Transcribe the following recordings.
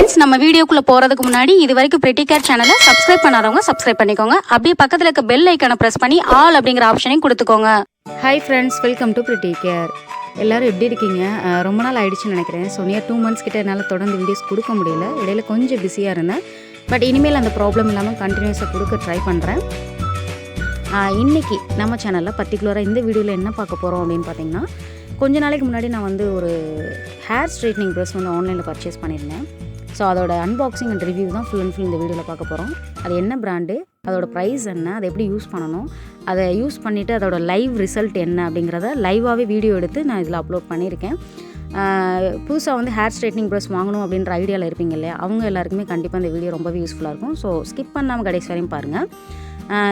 Friends, நம்ம வீடியோக்குள்ளே போகிறதுக்கு முன்னாடி இது வரைக்கும் பிரிட்டி கேர் சேனலை சப்ஸ்கிரைப் பண்ணாதவங்க சப்ஸ்கிரைப் பண்ணிக்கோங்க. அப்படியே பக்கத்தில் இருக்க பெல் ஐக்கானை ப்ரெஸ் பண்ணி ஆல் அப்படிங்கிற ஆப்ஷனையும் கொடுத்துக்கோங்க. Hi friends, welcome to pretty care. எல்லோரும் எப்படி இருக்கீங்க? ரொம்ப நாள் ஆகிடுச்சுன்னு நினைக்கிறேன். ஸோ நியர் 2 months கிட்ட என்னால் தொடர்ந்து வீடியோஸ் கொடுக்க முடியல. இடையில கொஞ்சம் பிஸியாக இருந்தேன். பட் இனிமேல் அந்த ப்ராப்ளம் இல்லாமல் கண்டினியூஸாக கொடுக்க ட்ரை பண்ணுறேன். இன்றைக்கி நம்ம சேனலில் பர்டிகுலராக இந்த வீடியோவில் என்ன பார்க்க போகிறோம் அப்படின்னு பார்த்தீங்கன்னா, கொஞ்ச நாளைக்கு முன்னாடி நான் வந்து ஒரு ஹேர் ஸ்ட்ரைட்னிங் ப்ரஷ் வந்து ஆன்லைனில் பர்ச்சேஸ் பண்ணியிருந்தேன். ஸோ அதோட அன்பாக்சிங் அண்ட் ரிவ்யூ தான் ஃபுல் அண்ட் ஃபுல் இந்த வீடியோவில் பார்க்க போகிறோம். அது என்ன பிராண்டு, அதோட ப்ரைஸ் என்ன, அதை எப்படி யூஸ் பண்ணணும், அதை யூஸ் பண்ணிவிட்டு அதோட லைவ் ரிசல்ட் என்ன அப்படிங்கிறத லைவாகவே வீடியோ எடுத்து நான் இதில் அப்லோட் பண்ணியிருக்கேன். புதுசாக வந்து ஹேர் ஸ்ட்ரைட்னிங் ப்ரஷ் வாங்கணும் அப்படின்ற ஐடியாவில் இருப்பீங்க இல்லையா, அவங்க எல்லாருக்குமே கண்டிப்பாக இந்த வீடியோ ரொம்பவே யூஸ்ஃபுல்லாக இருக்கும். ஸோ ஸ்கிப் பண்ணாமல் கடைசி வரையும் பாருங்கள்.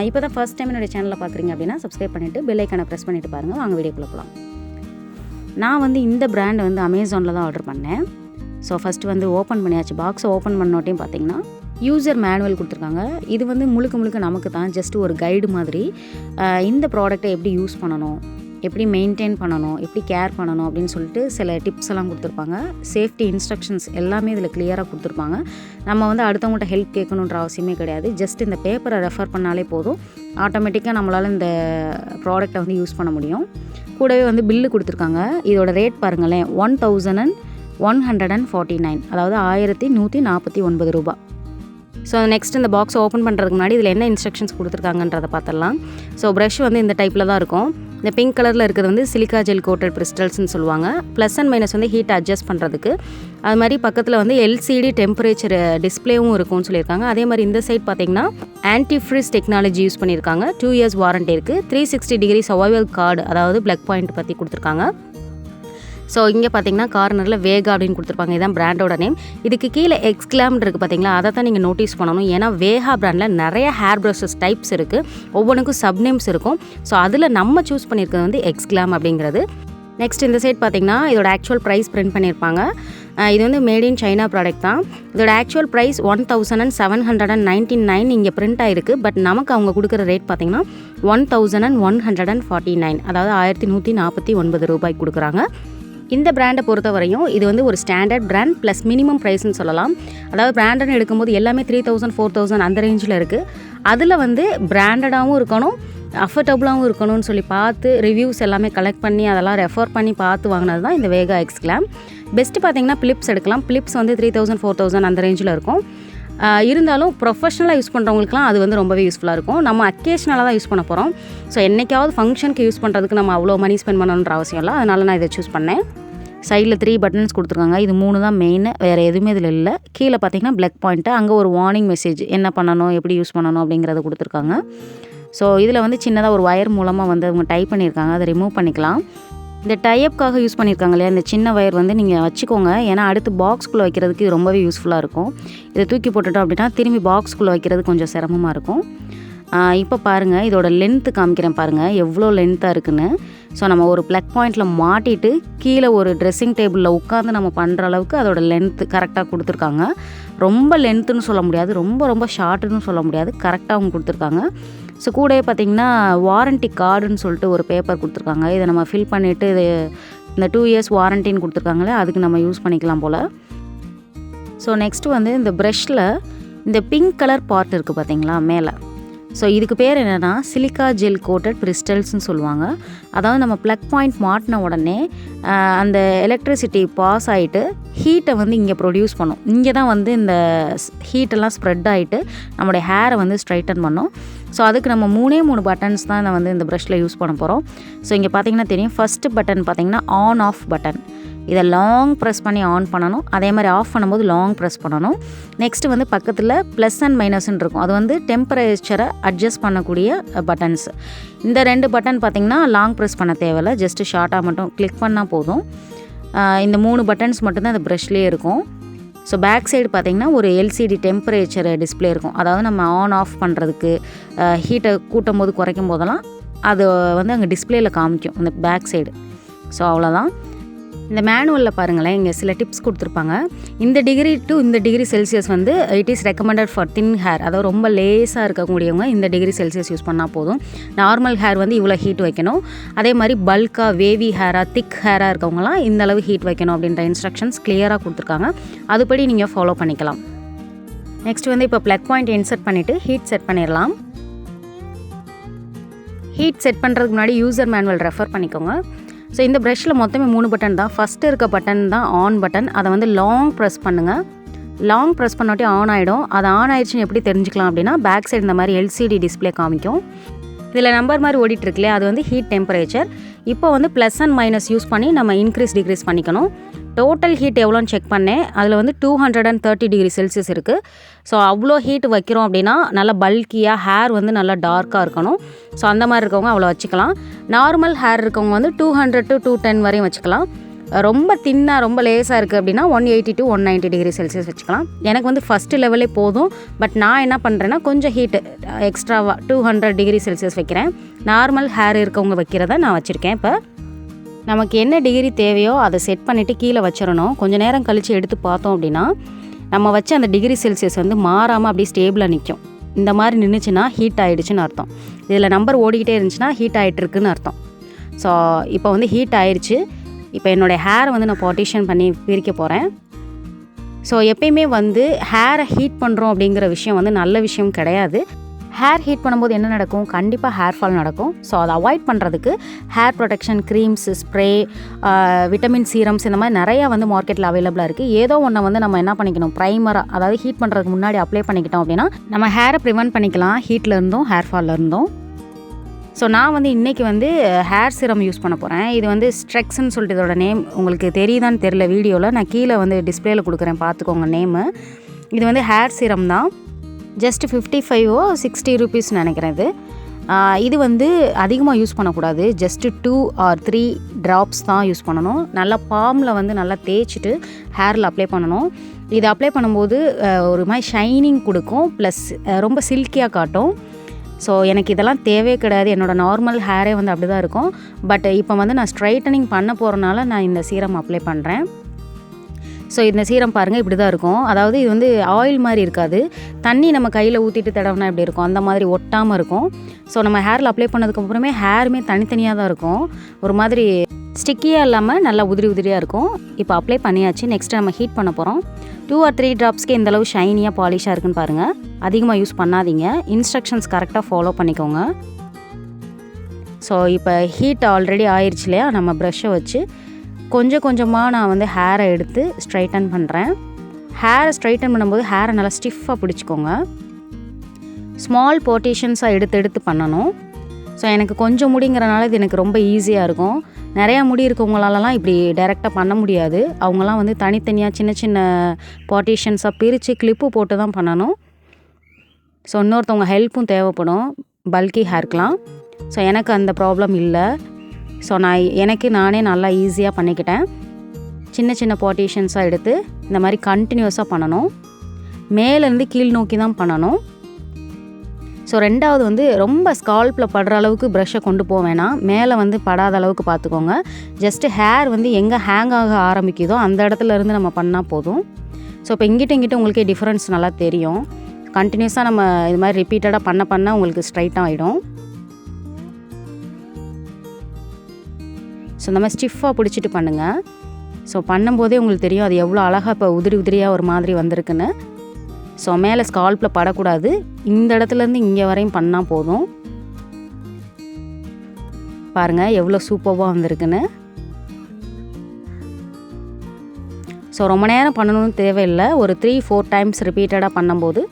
இப்போ தான் ஃபர்ஸ்ட் டைம் என்னுடைய சேனலில் பார்க்குறீங்க அப்படின்னா சப்ஸ்கிரைப் பண்ணிவிட்டு பெல் ஐக்கானை ப்ரெஸ் பண்ணிவிட்டு பாருங்கள். வாங்க வீடியோக்குள்ளே போகலாம். நான் வந்து இந்த பிராண்ட் வந்து அமேசானில் தான் ஆர்டர் பண்ணேன். ஸோ ஃபஸ்ட்டு வந்து ஓப்பன் பண்ணியாச்சு. பாக்ஸை ஓப்பன் பண்ணோட்டையும் பார்த்தீங்கன்னா யூசர் மேனுவல் கொடுத்துருக்காங்க. இது வந்து முழுக்க நமக்கு தான் ஜஸ்ட் ஒரு கைடு மாதிரி. இந்த ப்ராடக்ட்டை எப்படி யூஸ் பண்ணணும், எப்படி மெயின்டைன் பண்ணணும், எப்படி கேர் பண்ணணும் அப்படின்னு சொல்லிட்டு சில டிப்ஸ் எல்லாம் கொடுத்துருப்பாங்க. சேஃப்டி இன்ஸ்ட்ரக்ஷன்ஸ் எல்லாமே இதில் கிளியராக கொடுத்துருப்பாங்க. நம்ம வந்து அடுத்தவங்கள்ட்ட ஹெல்ப் கேட்கணுன்ற அவசியமே கிடையாது. ஜஸ்ட் இந்த பேப்பரை ரெஃபர் பண்ணாலே போதும், ஆட்டோமேட்டிக்காக நம்மளால் இந்த ப்ராடக்டை வந்து யூஸ் பண்ண முடியும். கூடவே வந்து பில்லு கொடுத்துருக்காங்க. இதோட ரேட் பாருங்களேன், 1149, அதாவது 1149 ரூபா. ஸோ நெக்ஸ்ட் இந்த பாக்ஸை ஓப்பன் பண்ணுறதுக்கு முன்னாடி இதில் என்ன இன்ஸ்ட்ரக்ஷன்ஸ் கொடுத்துருக்காங்கன்றதை பார்த்துடலாம். ஸோ ப்ரஷ் வந்து இந்த டைப்பில் தான் இருக்கும். இந்த பிங்க் கலரில் இருக்கிறது வந்து சிலிக்கா ஜெல் கோட்டட் கிறிஸ்டல்ஸ்னு சொல்லுவாங்க. ப்ளஸ் அண்ட் மைனஸ் வந்து ஹீட் அட்ஜஸ்ட் பண்ணுறதுக்கு. அது மாதிரி பக்கத்தில் வந்து எல்சிடி டெம்பரேச்சர் டிஸ்பிளேவும் இருக்கும்னு சொல்லியிருக்காங்க. அதே மாதிரி இந்த சைட் பார்த்தீங்கன்னா ஆன்டி ஃப்ரீஸ் டெக்னாலஜி யூஸ் பண்ணியிருக்காங்க. 2 years வாரண்டி இருக்குது. 360 degree சர்வைவல் கார்டு, அதாவது பிளக் பாயிண்ட் பற்றி கொடுத்துருக்காங்க. ஸோ இங்கே பார்த்தீங்கன்னா கார்னரில் வேகா அப்படின்னு கொடுத்துருப்பாங்க. இதுதான் பிராண்டோட நேம். இதுக்கு கீழே Glam இருக்குது பார்த்தீங்களா, அதை தான் நீங்கள் நோட்டீஸ் பண்ணணும். ஏன்னா வேகா பிராண்டில் நிறைய ஹேர் ப்ரஷஸ் டைப்ஸ் இருக்குது. ஒவ்வொன்றுக்கும் சப் நேம்ஸ் இருக்கும். ஸோ அதில் நம்ம சூஸ் பண்ணியிருக்கிறது வந்து Glam அப்படிங்கிறது. நெக்ஸ்ட் இந்த சைட் பார்த்தீங்கன்னா இதோட ஆக்சுவல் ப்ரைஸ் பிரிண்ட் பண்ணியிருப்பாங்க. இது வந்து மேட் இன் சைனா ப்ராடக்ட் தான். இதோட ஆக்சுவல் ப்ரைஸ் 1799 இங்கே பிரிண்ட் ஆகிருக்கு. பட் நமக்கு அவங்க கொடுக்குற ரேட் பார்த்தீங்கன்னா 1149, அதாவது 1149 ரூபாய்க்கு கொடுக்குறாங்க. இந்த பிராண்டை பொறுத்த வரையும் இது வந்து ஒரு ஸ்டாண்டர்ட் பிராண்ட் ப்ளஸ் மினிமம் ப்ரைஸ்ன்னு சொல்லலாம். அதாவது பிராண்டட்னு எடுக்கும்போது எல்லாமே 3000 4000 அந்த ரேஞ்சில் இருக்குது. அதில் வந்து பிராண்டடாகவும் இருக்கணும், அஃபர்டபுளாகவும் இருக்கணும்னு சொல்லி பார்த்து ரிவ்யூஸ் எல்லாமே கலெக்ட் பண்ணி அதெல்லாம் ரெஃபர் பண்ணி பார்த்து வாங்கினது தான் இந்த வேகா Glam. பெஸ்ட்டு பார்த்தீங்கன்னா பிலிப்ஸ் எடுக்கலாம். பிலிப்ஸ் வந்து 3000 4000 அந்த ரேஞ்சில் இருக்கும். இருந்தாலும் ப்ரொஃபஷ்னலாக யூஸ் பண்ணுறவங்களுக்குலாம் அது வந்து ரொம்பவே யூஸ்ஃபுல்லாக இருக்கும். நம்ம அக்கேஷனலாக தான் யூஸ் பண்ண போகிறோம். ஸோ என்றைக்காவது ஃபங்க்ஷனுக்கு யூஸ் பண்ணுறதுக்கு நம்ம அவ்வளோ மணி ஸ்பெண்ட் பண்ணணுன்ற அவசியம் இல்லை. அதனால் நான் இதை சூஸ் பண்ணேன். சைடில் 3 buttons கொடுத்துருக்காங்க. இது 3 தான் மெயின், வேறு எதுவுமே இதில் இல்லை. கீழே பார்த்தீங்கன்னா பிளக் பாயிண்ட்டு, அங்கே ஒரு வார்னிங் மெசேஜ் என்ன பண்ணணும், எப்படி யூஸ் பண்ணணும் அப்படிங்கிறத கொடுத்துருக்காங்க. ஸோ இதில் வந்து சின்னதாக ஒரு ஒயர் மூலமாக வந்து அவங்க டைப் பண்ணியிருக்காங்க. அதை ரிமூவ் பண்ணிக்கலாம். இந்த டையப்காக யூஸ் பண்ணியிருக்காங்க இல்லையா, இந்த சின்ன வயர் வந்து நீங்கள் வச்சுக்கோங்க. ஏன்னா அடுத்து பாக்ஸ்குள்ளே வைக்கிறதுக்கு இது ரொம்பவே யூஸ்ஃபுல்லாக இருக்கும். இதை தூக்கி போட்டுட்டோம் அப்படின்னா திரும்பி பாக்ஸ்குள்ளே வைக்கிறது கொஞ்சம் சிரமமாக இருக்கும். இப்போ பாருங்கள், இதோட லென்த்து காமிக்கிறேன் பாருங்கள், எவ்வளோ லென்த்தாக இருக்குன்னு. ஸோ நம்ம ஒரு ப்ளக் பாயிண்டில் மாட்டிட்டு கீழே ஒரு ட்ரெஸ்ஸிங் டேபிளில் உட்காந்து நம்ம பண்ணுற அளவுக்கு அதோட லென்த்து கரெக்டாக கொடுத்துருக்காங்க. ரொம்ப லென்த்துன்னு சொல்ல முடியாது, ரொம்ப ஷார்ட்டுன்னு சொல்ல முடியாது, கரெக்டாக அவங்க கொடுத்துருக்காங்க. ஸோ கூடவே பார்த்திங்கன்னா வாரண்ட்டி கார்டுன்னு சொல்லிட்டு ஒரு பேப்பர் கொடுத்துருக்காங்க. இதை நம்ம ஃபில் பண்ணிவிட்டு இது இந்த 2 years வாரண்டின்னு கொடுத்துருக்காங்களே, அதுக்கு நம்ம யூஸ் பண்ணிக்கலாம் போல். ஸோ நெக்ஸ்ட்டு வந்து இந்த ப்ரஷ்ஷில் இந்த பிங்க் கலர் பார்ட் இருக்குது பார்த்தீங்களா மேலே. ஸோ இதுக்கு பேர் என்னென்னா சிலிக்கா ஜெல் கோட்டட் கிறிஸ்டல்ஸ்னு சொல்லுவாங்க. அதாவது நம்ம ப்ளக் பாயிண்ட் மாட்டின உடனே அந்த எலக்ட்ரிசிட்டி பாஸ் ஆகிட்டு ஹீட்டை வந்து இங்கே ப்ரொடியூஸ் பண்ணும். இங்கே தான் வந்து இந்த ஹீட்டெல்லாம் ஸ்ப்ரெட் ஆகிட்டு நம்மளுடைய ஹேரை வந்து ஸ்ட்ரைட்டன் பண்ணும். ஸோ அதுக்கு நம்ம 3 buttons தான் நான் வந்து இந்த ப்ரஷ்ஷில் யூஸ் பண்ண போகிறோம். ஸோ இங்கே பார்த்தீங்கன்னா தெரியும், ஃபஸ்ட்டு பட்டன் பார்த்தீங்கன்னா ஆன் ஆஃப் பட்டன். இதை லாங் ப்ரெஸ் பண்ணி ஆன் பண்ணணும். அதே மாதிரி ஆஃப் பண்ணும்போது லாங் ப்ரெஸ் பண்ணணும். நெக்ஸ்ட்டு வந்து பக்கத்தில் ப்ளஸ் அண்ட் மைனஸ்ன்னு இருக்கும். அது வந்து டெம்பரேச்சரை அட்ஜஸ்ட் பண்ணக்கூடிய பட்டன்ஸ். இந்த 2 பட்டன் பார்த்திங்கன்னா லாங் ப்ரெஸ் பண்ண தேவையில்லை, ஜஸ்ட்டு ஷார்ட்டாக மட்டும் கிளிக் பண்ணால் போதும். இந்த 3 buttons மட்டும்தான் இந்த ப்ரஷ்லேயே இருக்கும். ஸோ பேக் சைடு பார்த்திங்கன்னா ஒரு எல்சிடி டெம்பரேச்சர் டிஸ்பிளே இருக்கும். அதாவது நம்ம ஆன் ஆஃப் பண்ணுறதுக்கு ஹீட்டை கூட்டும் போது குறைக்கும் போதெல்லாம் அது வந்து அங்கே டிஸ்பிளேயில் காமிக்கும் அந்த பேக் சைடு. ஸோ அவ்வளோதான். இந்த மேனுவலில் பாருங்களேன், இங்கே சில டிப்ஸ் கொடுத்துருப்பாங்க. இந்த டிகிரி டு இந்த டிகிரி செல்சியஸ் வந்து it is recommended for thin hair. அதாவது ரொம்ப லேஸாக இருக்கக்கூடியவங்க இந்த டிகிரி செல்சியஸ் யூஸ் பண்ணால் போதும். நார்மல் ஹேர் வந்து இவ்வளோ ஹீட் வைக்கணும். அதே மாதிரி பல்காக வேவி ஹேராக திக் ஹேராக இருக்கவங்களாம் இந்த அளவு ஹீட் வைக்கணும் அப்படின்ற இன்ஸ்ட்ரக்ஷன்ஸ் கிளியராக கொடுத்துருக்காங்க. அதுபடி நீங்கள் ஃபாலோ பண்ணிக்கலாம். நெக்ஸ்ட் வந்து இப்போ ப்ளக் பாயிண்ட் இன்சர்ட் பண்ணிவிட்டு ஹீட் செட் பண்ணிடலாம். ஹீட் செட் பண்ணுறதுக்கு முன்னாடி யூசர் மேனுவல் ரெஃபர் பண்ணிக்கோங்க. ஸோ இந்த ப்ரஷ்ஷில் மொத்தமே 3 பட்டன் தான். ஃபஸ்ட்டு இருக்க பட்டன் தான் ஆன் பட்டன். அதை வந்து லாங் ப்ரெஸ் பண்ணுங்கள். லாங் ப்ரெஸ் பண்ணாட்டி ஆன் ஆகிடும். அது ஆன் ஆயிடுச்சுன்னு எப்படி தெரிஞ்சுக்கலாம் அப்படின்னா, பேக் சைடு இந்த மாதிரி LCD டிஸ்பிளே காமிக்கும். இதில் நம்பர் மாதிரி ஓடிட்டுருக்குல்லையே, அது வந்து ஹீட் டெம்பரேச்சர். இப்போ வந்து ப்ளஸ் அண்ட் மைனஸ் யூஸ் பண்ணி நம்ம இன்க்ரீஸ் டிக்ரீஸ் பண்ணிக்கணும். டோட்டல் ஹீட் எவ்வளோன்னு செக் பண்ணேன். அதில் வந்து 230 டிகிரி செல்சியஸ் இருக்குது. ஸோ அவ்வளோ ஹீட் வைக்கிறோம் அப்படின்னா நல்லா பல்கியாக ஹேர் வந்து நல்லா டார்க்காக இருக்கணும். ஸோ அந்த மாதிரி இருக்கவங்க அவ்வளோ வச்சுக்கலாம். நார்மல் ஹேர் இருக்கவங்க வந்து 200 to 210 வரையும் வச்சுக்கலாம். ரொம்ப தின்னாக ரொம்ப லேஸாக இருக்குது அப்படின்னா 180 to 190 டிகிரி செல்சியஸ் வச்சுக்கலாம். எனக்கு வந்து ஃபஸ்ட்டு லெவலே போதும். பட் நான் என்ன பண்ணுறேன்னா கொஞ்சம் ஹீட்டு எக்ஸ்ட்ராவாக 200 டிகிரி செல்சியஸ் வைக்கிறேன். நார்மல் ஹேர் இருக்கவங்க வைக்கிறத நான் வச்சுருக்கேன். இப்போ நமக்கு என்ன டிகிரி தேவையோ அதை செட் பண்ணிவிட்டு கீழே வச்சிடணும். கொஞ்சம் நேரம் கழித்து எடுத்து பார்த்தோம் அப்படின்னா நம்ம வச்ச அந்த டிகிரி செல்சியஸ் வந்து மாறாமல் அப்படியே ஸ்டேபிளாக நிற்கும். இந்த மாதிரி நின்றுச்சுன்னா ஹீட் ஆகிடுச்சுன்னு அர்த்தம். இதில் நம்பர் ஓடிக்கிட்டே இருந்துச்சுன்னா ஹீட் ஆகிட்டுருக்குன்னு அர்த்தம். ஸோ இப்போ வந்து ஹீட் ஆயிடுச்சு. இப்போ என்னோடய ஹேரை வந்து நான் பார்ட்டிஷன் பண்ணி பிரிக்க போகிறேன். ஸோ எப்பயுமே வந்து ஹேரை ஹீட் பண்ணுறோம் அப்படிங்கிற விஷயம் வந்து நல்ல விஷயம் கிடையாது. ஹேர் ஹீட் பண்ணும்போது என்ன நடக்கும்? கண்டிப்பாக ஹேர் ஃபால் நடக்கும். ஸோ அதை அவாய்ட் பண்ணுறதுக்கு hair protection creams, spray, vitamin serums இந்த மாதிரி நிறையா வந்து மார்க்கெட்டில் அவைலபிளாக இருக்குது. ஏதோ ஒன்று வந்து நம்ம என்ன பண்ணிக்கணும், ப்ரைமராக அதாவது ஹீட் பண்ணுறதுக்கு முன்னாடி அப்ளை பண்ணிக்கிட்டோம் அப்படின்னா நம்ம ஹேரை ப்ரிவென்ட் பண்ணிக்கலாம் ஹீட்டில் இருந்தும் ஹேர் ஃபாலில் இருந்தும். ஸோ நான் வந்து இன்றைக்கி வந்து ஹேர் சிரம் யூஸ் பண்ண போகிறேன். இது வந்து ஸ்ட்ரெக்ஸ்ன்னு சொல்லிட்டு இதோட நேம் உங்களுக்கு தெரியுதான்னு தெரில. வீடியோவில் நான் கீழே வந்து டிஸ்பிளேயில் கொடுக்குறேன், பார்த்துக்கோங்க நேமு. இது வந்து ஹேர் சிரம் தான். ஜஸ்ட் 55 or 60 rupees நினைக்கிறேன். இது வந்து அதிகமாக யூஸ் பண்ணக்கூடாது. ஜஸ்ட்டு 2 or 3 ட்ராப்ஸ் தான் யூஸ் பண்ணணும். நல்லா பாமில் வந்து நல்லா தேய்ச்சிட்டு ஹேரில் அப்ளை பண்ணணும். இது அப்ளை பண்ணும்போது ஒரு மாதிரி ஷைனிங் கொடுக்கும், ப்ளஸ் ரொம்ப சில்கியாக காட்டும். ஸோ எனக்கு இதெல்லாம் தேவையே கிடையாது. என்னோடய நார்மல் ஹேரே வந்து அப்படி தான் இருக்கும். பட் இப்போ வந்து நான் ஸ்ட்ரைட்டனிங் பண்ண போகிறனால நான் இந்த சீரம் அப்ளை பண்ணுறேன். ஸோ இந்த சீரம் பாருங்கள் இப்படி தான் இருக்கும். அதாவது இது வந்து ஆயில் மாதிரி இருக்காது. தண்ணி நம்ம கையில் ஊற்றிட்டு தடவினா இப்படி இருக்கும், அந்த மாதிரி ஒட்டாமல் இருக்கும். ஸோ நம்ம ஹேரில் அப்ளை பண்ணதுக்கப்புறமே ஹேருமே தனித்தனியாக தான் இருக்கும். ஒரு மாதிரி ஸ்டிக்கியாக இல்லாமல் நல்லா உதிரி உதிரியாக இருக்கும். இப்போ அப்ளை பண்ணியாச்சு. நெக்ஸ்ட்டு நம்ம ஹீட் பண்ண போகிறோம். 2 or 3 ட்ராப்ஸ்க்கு இந்தளவு ஷைனியாக பாலிஷாக இருக்குன்னு பாருங்கள். அதிகமாக யூஸ் பண்ணாதீங்க. இன்ஸ்ட்ரக்ஷன்ஸ் கரெக்டாக ஃபாலோ பண்ணிக்கோங்க. ஸோ இப்போ ஹீட் ஆல்ரெடி ஆயிடுச்சு இல்லையா, நம்ம ப்ரஷ்ஷை வச்சு கொஞ்சம் கொஞ்சமாக நான் வந்து ஹேரை எடுத்து ஸ்ட்ரைட்டன் பண்ணுறேன். ஹேரை ஸ்ட்ரைட்டன் பண்ணும்போது ஹேரை நல்லா ஸ்டிஃபாக பிடிச்சிக்கோங்க. ஸ்மால் போர்ட்டேஷன்ஸாக எடுத்து பண்ணணும். ஸோ எனக்கு கொஞ்சம் முடிங்கிறனால இது எனக்கு ரொம்ப ஈஸியாக இருக்கும். நிறையா முடி இருக்கவங்களாலலாம் இப்படி டைரெக்டாக பண்ண முடியாது. அவங்களாம் வந்து தனித்தனியாக சின்ன சின்ன பார்ட்டிஷன்ஸாக பிரித்து கிளிப்பு போட்டு தான் பண்ணணும். ஸோ இன்னொருத்தவங்க ஹெல்ப்பும் தேவைப்படும் பல்கி ஹேர்க்கெலாம். ஸோ எனக்கு அந்த ப்ராப்ளம் இல்லை. ஸோ எனக்கு நானே நல்லா ஈஸியாக பண்ணிக்கிட்டேன். சின்ன சின்ன பார்ட்டிஷன்ஸாக எடுத்து இந்த மாதிரி கண்டினியூஸாக பண்ணணும். மேலேருந்து கீழ் நோக்கி தான் பண்ணணும். ஸோ ரெண்டாவது வந்து ரொம்ப ஸ்கால்ப்பில் படுற அளவுக்கு ப்ரஷ்ஷை கொண்டு போக வேணாம். மேலே வந்து படாத அளவுக்கு பார்த்துக்கோங்க. ஜஸ்ட்டு ஹேர் வந்து எங்கே ஹேங் ஆக ஆரம்பிக்குதோ அந்த இடத்துல இருந்து நம்ம பண்ணால் போதும். ஸோ இப்போ இங்கிட்ட உங்களுக்கே டிஃப்ரென்ஸ் நல்லா தெரியும். கண்டினியூஸாக நம்ம இது மாதிரி ரிப்பீட்டடாக பண்ண உங்களுக்கு ஸ்ட்ரைட்டாக ஆகிடும். ஸோ இந்த மாதிரி ஸ்டிஃபாக பிடிச்சிட்டு பண்ணுங்கள். ஸோ பண்ணும்போதே உங்களுக்கு தெரியும் அது எவ்வளோ அழகாக இப்போ உதிரி உதிரியாக ஒரு மாதிரி வந்திருக்குன்னு. ஸோ மேலே ஸ்கால்ப்பில் படக்கூடாது. இந்த இடத்துலேருந்து இங்கே வரையும் பண்ணால் போதும். பாருங்கள் எவ்வளோ சூப்பராக வந்திருக்குன்னு. ஸோ ரொம்ப நேரம் பண்ணணும்னு தேவையில்லை. ஒரு 3-4 டைம்ஸ் ரிப்பீட்டடாக பண்ணும்போது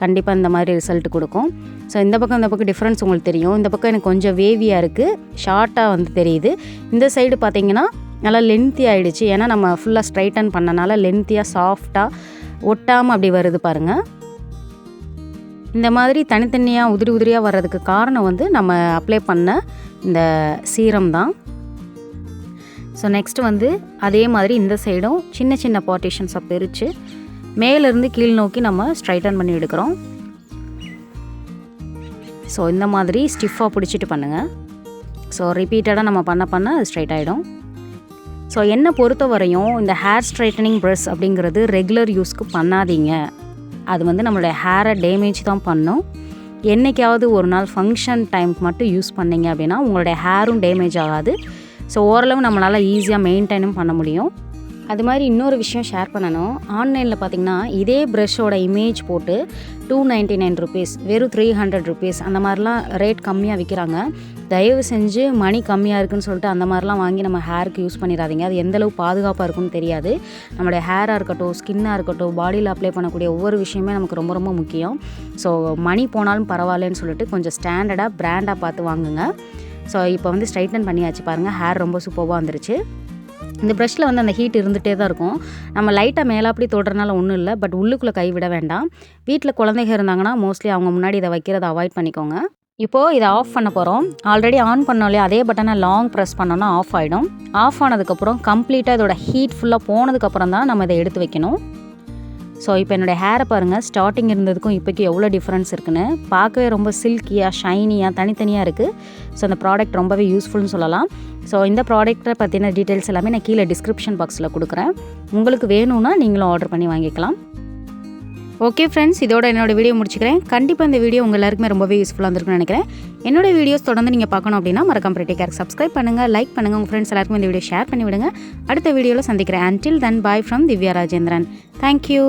கண்டிப்பாக இந்த மாதிரி ரிசல்ட் கொடுக்கும். ஸோ இந்த பக்கம் டிஃப்ரென்ஸ் உங்களுக்கு தெரியும். இந்த பக்கம் எனக்கு கொஞ்சம் வேவியாக இருக்குது, ஷார்ட்டாக வந்து தெரியுது. இந்த சைடு பார்த்திங்கன்னா நல்லா லென்த்தி ஆகிடுச்சு. ஏன்னா நம்ம ஃபுல்லாக ஸ்ட்ரைட்டன் பண்ணனால லென்த்தியாக சாஃப்டாக ஒட்டாமல் அப்படி வருது பாருங்கள். இந்த மாதிரி தனித்தனியாக உதிரி உதிரியாக வர்றதுக்கு காரணம் வந்து நம்ம அப்ளை பண்ண இந்த சீரம் தான். ஸோ நெக்ஸ்ட் வந்து அதே மாதிரி இந்த சைடும் சின்ன சின்ன பார்ட்டிஷன்ஸாக பிரித்து மேலேருந்து கீழ் நோக்கி நம்ம ஸ்ட்ரைட்டன் பண்ணி எடுக்கிறோம். ஸோ இந்த மாதிரி ஸ்டிஃபாக பிடிச்சிட்டு பண்ணுங்கள். ஸோ ரிப்பீட்டடாக நம்ம பண்ண அது ஸ்ட்ரைட் ஆகிடும். ஸோ என்னை பொறுத்த வரையும் இந்த ஹேர் ஸ்ட்ரைட்டனிங் ப்ரஷ் அப்படிங்கிறது ரெகுலர் யூஸ்க்கு பண்ணாதீங்க. அது வந்து நம்மளுடைய ஹேரை டேமேஜ் தான் பண்ணும். என்றைக்காவது ஒரு நாள் ஃபங்க்ஷன் டைமுக்கு மட்டும் யூஸ் பண்ணிங்க அப்படின்னா உங்களுடைய ஹேரும் டேமேஜ் ஆகாது. ஸோ ஓரளவு நம்மளால் ஈஸியாக மெயின்டைனும் பண்ண முடியும். அது மாதிரி இன்னொரு விஷயம் ஷேர் பண்ணணும். ஆன்லைனில் பார்த்திங்கன்னா இதே ப்ரஷ்ஷோட இமேஜ் போட்டு 299 rupees, வெறும் 300 rupees அந்த மாதிரிலாம் ரேட் கம்மியாக விற்கிறாங்க. தயவு செஞ்சு மணி கம்மியாக இருக்குன்னு சொல்லிட்டு அந்த மாதிரிலாம் வாங்கி நம்ம ஹேருக்கு யூஸ் பண்ணிடாதீங்க. அது எந்தளவு பாதுகாப்பாக இருக்குன்னு தெரியாது. நம்மளுடைய ஹேராக இருக்கட்டும், ஸ்கின்னாக இருக்கட்டும், பாடியில் அப்ளை பண்ணக்கூடிய ஒவ்வொரு விஷயமே நமக்கு ரொம்ப ரொம்ப முக்கியம். ஸோ மணி போனாலும் பரவாயில்லன்னு சொல்லிட்டு கொஞ்சம் ஸ்டாண்டர்டாக பிராண்டாக பார்த்து வாங்குங்க. ஸோ இப்போ வந்து ஸ்ட்ரைட்டன் பண்ணியாச்சு பாருங்கள், ஹேர் ரொம்ப சூப்பராக வந்துருச்சு. இந்த ப்ரஷ்ஷில் வந்து அந்த ஹீட் இருந்துகிட்டே தான் இருக்கும். நம்ம லைட்டாக மேலே அப்படி தொடுறதுனால ஒன்றும் இல்லை, பட் உள்ளுக்குள்ளே கை விட வேண்டாம். வீட்டில் குழந்தைங்க இருந்தாங்கன்னா மோஸ்ட்லி அவங்க முன்னாடி இதை வைக்கிறத அவாய்ட் பண்ணிக்கோங்க. இப்போது இதை ஆஃப் பண்ண போகிறோம். ஆல்ரெடி ஆன் பண்ணோம் இல்லையா, அதே பட்டனை லாங் ப்ரெஸ் பண்ணோன்னா ஆஃப் ஆகிடும். ஆஃப் ஆனதுக்கப்புறம் கம்ப்ளீட்டாக இதோட ஹீட் ஃபுல்லாக போனதுக்கப்புறம் தான் நம்ம இதை எடுத்து வைக்கணும். ஸோ இப்போ என்னோடய ஹேரை பாருங்கள், ஸ்டார்டிங் இருந்ததுக்கும் இப்போக்கி எவ்வளோ டிஃப்ரென்ஸ் இருக்குன்னு. பார்க்கவே ரொம்ப சில்கியாக ஷைனியாக தனித்தனியாக இருக்குது. ஸோ அந்த ப்ராடக்ட் ரொம்பவே யூஸ்ஃபுல்னு சொல்லலாம். ஸோ இந்த ப்ராடக்ட்டை பற்றின டீட்டெயில்ஸ் எல்லாமே நான் கீழே டிஸ்கிரிப்ஷன் பாக்ஸில் கொடுக்குறேன். உங்களுக்கு வேணும்னா நீங்களும் ஆர்டர் பண்ணி வாங்கிக்கலாம். ஓகே ஃப்ரெண்ட்ஸ், இதோட என்னோடய வீடியோ முடிச்சுக்கிறேன். கண்டிப்பாக இந்த வீடியோ உங்கள் எல்லாருக்குமே ரொம்பவே யூஸ்ஃபுல்லாக இருந்திருக்குன்னு நினைக்கிறேன். என்னோட வீடியோஸ் தொடர்ந்து நீங்கள் பார்க்கணும் அப்படின்னா மறக்காம பிரிட்டி கேருக்கு சப்ஸ்கிரைப் பண்ணுங்கள், லைக் பண்ணுங்கள், உங்கள் ஃப்ரெண்ட்ஸ் எல்லாருக்கும் இந்த வீடியோ ஷேர் பண்ணி விடுங்க. அடுத்த வீடியோவில் சந்திக்கிறேன். Until then, bye from Divya Rajendran. Thank you.